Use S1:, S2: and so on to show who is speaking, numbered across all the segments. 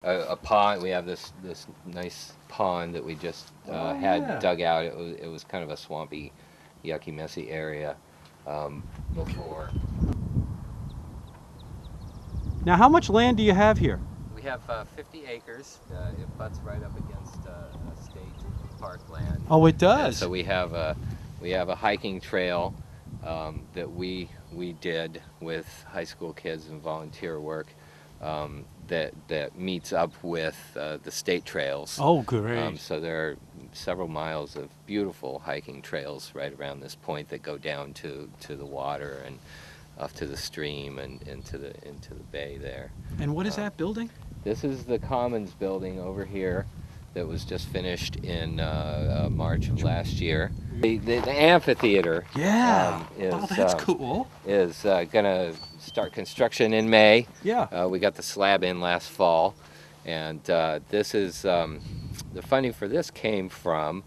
S1: a pond. We have this nice pond that we just had dug out. It was kind of a swampy, yucky, messy area before.
S2: Now, how much land do you have here?
S1: We have 50 acres. It butts right up against a state park land.
S2: Oh, it does.
S1: And so we have a hiking trail that we did with high school kids and volunteer work that meets up with the state trails.
S2: Oh, great.
S1: So there are several miles of beautiful hiking trails right around this point that go down to the water and off to the stream and into the bay there.
S2: And what is that building?
S1: This is the Commons building over here that was just finished in March of last year. The Amphitheater
S2: That's cool.
S1: is going to start construction in May.
S2: Yeah.
S1: We got the slab in last fall, and this is the funding for this came from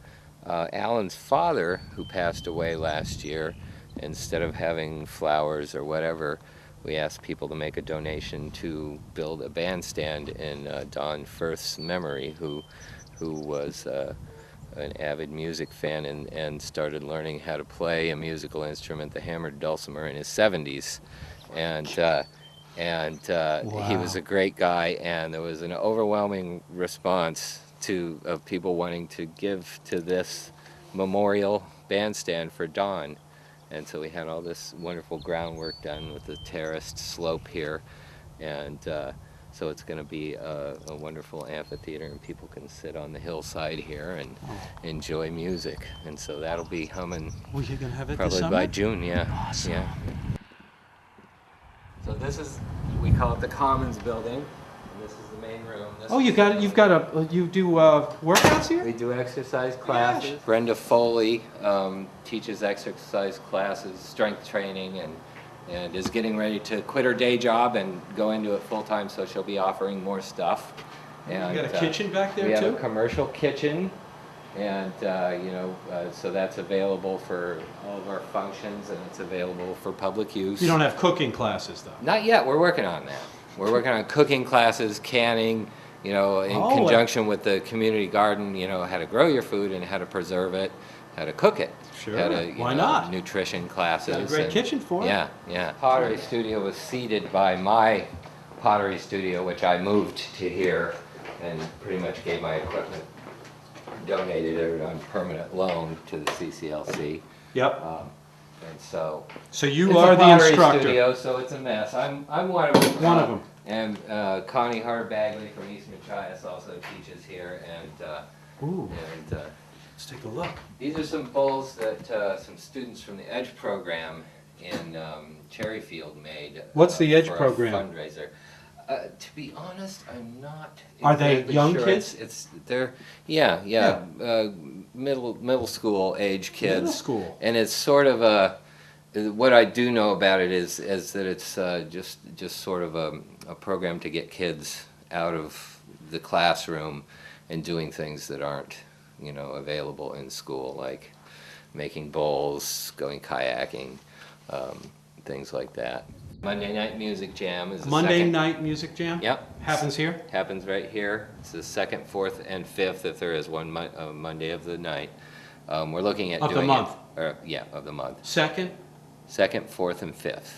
S1: Alan's father, who passed away last year. Instead of having flowers or whatever, we asked people to make a donation to build a bandstand in Don Firth's memory, who was an avid music fan and started learning how to play a musical instrument, the hammered dulcimer, in his 70s. Wow. He was a great guy, and there was an overwhelming response of people wanting to give to this memorial bandstand for Don. And so we had all this wonderful groundwork done with the terraced slope here, and so it's going to be a wonderful amphitheater, and people can sit on the hillside here and enjoy music. And so that'll be humming.
S2: Well, you're going to have it
S1: probably
S2: this summer?
S1: by June, yeah.
S2: Awesome.
S1: Yeah. So this is, we call it the Commons building, and this is the main room. This
S2: you do workouts here?
S1: We do exercise classes. Gosh. Brenda Foley teaches exercise classes, strength training, and is getting ready to quit her day job and go into it full time, so she'll be offering more stuff. And
S2: you got a kitchen back there
S1: too? We have
S2: a
S1: commercial kitchen, and so that's available for all of our functions, and it's available for public use.
S2: You don't have cooking classes, though?
S1: Not yet. We're working on that. We're working on cooking classes, canning, in conjunction with the community garden, how to grow your food and how to preserve it, how to cook it.
S2: Sure.
S1: How to,
S2: Why not?
S1: Nutrition classes.
S2: Got a great kitchen for it.
S1: Yeah, yeah. Pottery studio was seeded by my pottery studio, which I moved to here and pretty much gave my equipment, donated it on permanent loan to the CCLC.
S2: Yep.
S1: And so
S2: you are the instructor.
S1: Studio, so it's a mess. I'm one of them.
S2: One of them.
S1: And Connie Hart-Bagley from East Machias also teaches here, and
S2: let's take a look.
S1: These are some bowls that some students from the EDGE program in Cherryfield made.
S2: What's the EDGE
S1: for
S2: program?
S1: A fundraiser. To be honest, I'm not.
S2: Are they young
S1: sure.
S2: kids?
S1: They're middle school age kids.
S2: Middle school.
S1: And it's sort of what I do know about it is that it's just sort of a program to get kids out of the classroom and doing things that aren't available in school, like making bowls, going kayaking, things like that. Monday Night Music Jam is the second.
S2: Night Music Jam?
S1: Yep.
S2: Happens here?
S1: Happens right here. It's the 2nd, 4th, and 5th, if there is one Monday of the night. We're looking at
S2: of
S1: doing
S2: the month.
S1: Of the month.
S2: 2nd,
S1: 4th, and 5th.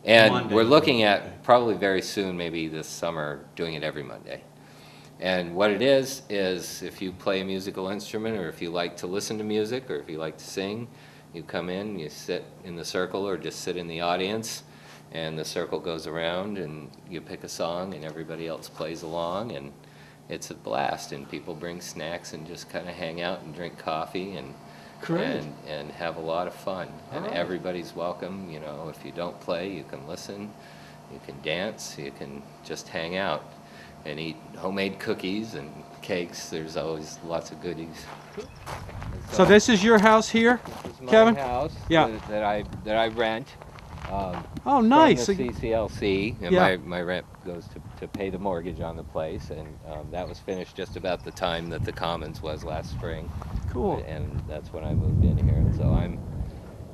S1: And
S2: Monday.
S1: we're looking at probably very soon, maybe this summer, doing it every Monday. And what it is if you play a musical instrument, or if you like to listen to music, or if you like to sing, you come in, you sit in the circle, or just sit in the audience, and the circle goes around, and you pick a song, and everybody else plays along, and it's a blast. And people bring snacks and just kind of hang out and drink coffee and have a lot of fun. And everybody's welcome. If you don't play, you can listen, you can dance, you can just hang out and eat homemade cookies and cakes. There's always lots of goodies.
S2: So this is your house here,
S1: this is my
S2: Kevin?
S1: house that I rent.
S2: Oh, nice.
S1: From the CCLC, and
S2: Yeah.
S1: my rent goes to pay the mortgage on the place, and that was finished just about the time that the Commons was last spring.
S2: Cool.
S1: And that's when I moved in here, and so I'm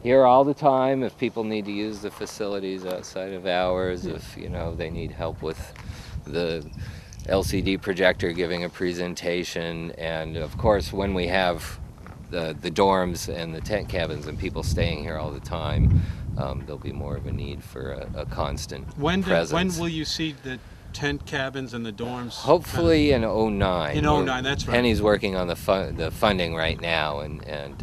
S1: here all the time. If people need to use the facilities outside of hours, if they need help with the LCD projector giving a presentation, and of course when we have the dorms and the tent cabins and people staying here all the time, there'll be more of a need for a constant presence.
S2: When will you see the tent cabins and the dorms?
S1: Hopefully in '09.
S2: In '09, that's right.
S1: Penny's working on the funding right now, and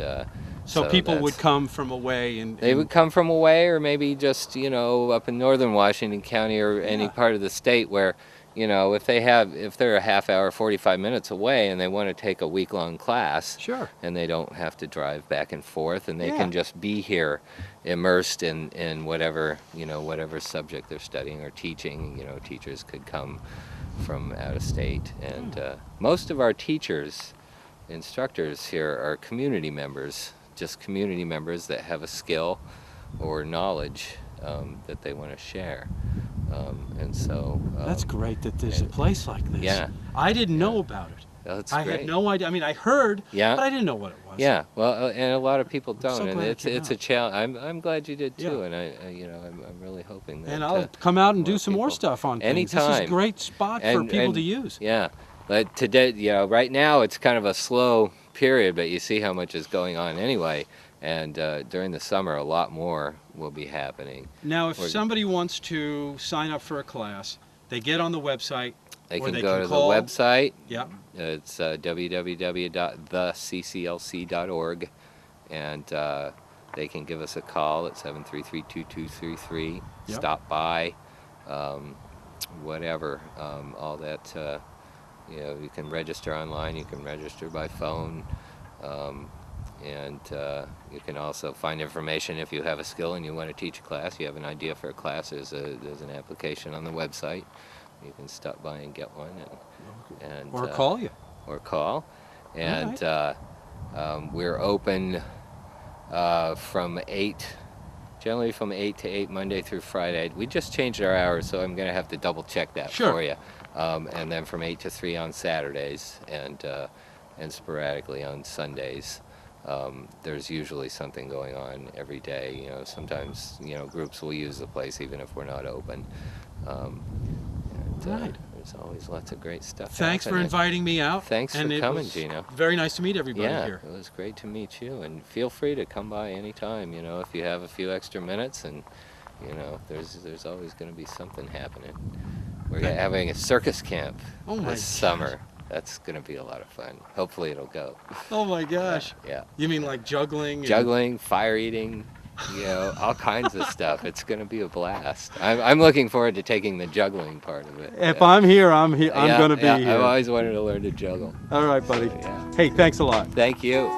S2: so people would come from away, and
S1: they would come from away, or maybe just up in northern Washington County or any part of the state where, if they're a half hour, 45 minutes away, and they want to take a week-long class,
S2: sure,
S1: and they don't have to drive back and forth, and they can just be here, immersed in whatever whatever subject they're studying or teaching. Teachers could come from out of state, and most of our teachers, instructors here are community members, just community members that have a skill or knowledge that they want to share. And so
S2: that's great that there's a place like this.
S1: Yeah,
S2: I didn't know about it.
S1: That's
S2: I
S1: great.
S2: had no idea. I mean, I heard, but I didn't know what it was.
S1: Yeah, well, and a lot of people don't,
S2: so
S1: and
S2: glad
S1: it's a challenge. I'm glad you did too, and I'm really hoping that.
S2: And I'll come out and do some more
S1: people-
S2: stuff on things.
S1: Anytime.
S2: This is a great spot for people to use.
S1: Yeah, but today, right now it's kind of a slow period, but you see how much is going on anyway. And during the summer, a lot more will be happening.
S2: Now, if somebody wants to sign up for a class, they get on the website.
S1: They
S2: or
S1: can
S2: they
S1: go
S2: can
S1: to
S2: call.
S1: the website.
S2: Yeah.
S1: It's www.thecclc.org, and they can give us a call at 733-2233.
S2: Yep.
S1: Stop by, whatever. All that. You can register online. You can register by phone. And you can also find information if you have a skill and you want to teach a class. You have an idea for a class. There's an application on the website. You can stop by and get one, and
S2: Or call you.
S1: Or call, and
S2: right.
S1: We're open generally from 8 to 8 Monday through Friday. We just changed our hours, so I'm going to have to double check that for you. And then from 8 to 3 on Saturdays, and sporadically on Sundays. There's usually something going on every day. Sometimes groups will use the place even if we're not open.
S2: Right.
S1: There's always lots of great stuff.
S2: Thanks for
S1: happening.
S2: inviting me out.
S1: Thanks for coming, Gino.
S2: Very nice to meet everybody here.
S1: It was great to meet you, and feel free to come by anytime. If you have a few extra minutes, and there's always going to be something happening. We're having a circus camp this summer. That's going to be a lot of fun. Hopefully it'll go.
S2: Oh my gosh.
S1: Yeah.
S2: You mean like juggling?
S1: Juggling, fire eating, all kinds of stuff. It's going to be a blast. I'm looking forward to taking the juggling part of it.
S2: If I'm here, I'm here. I'm going to be here.
S1: I've always wanted to learn to juggle.
S2: All right, buddy.
S1: Yeah.
S2: Hey, thanks a lot.
S1: Thank you.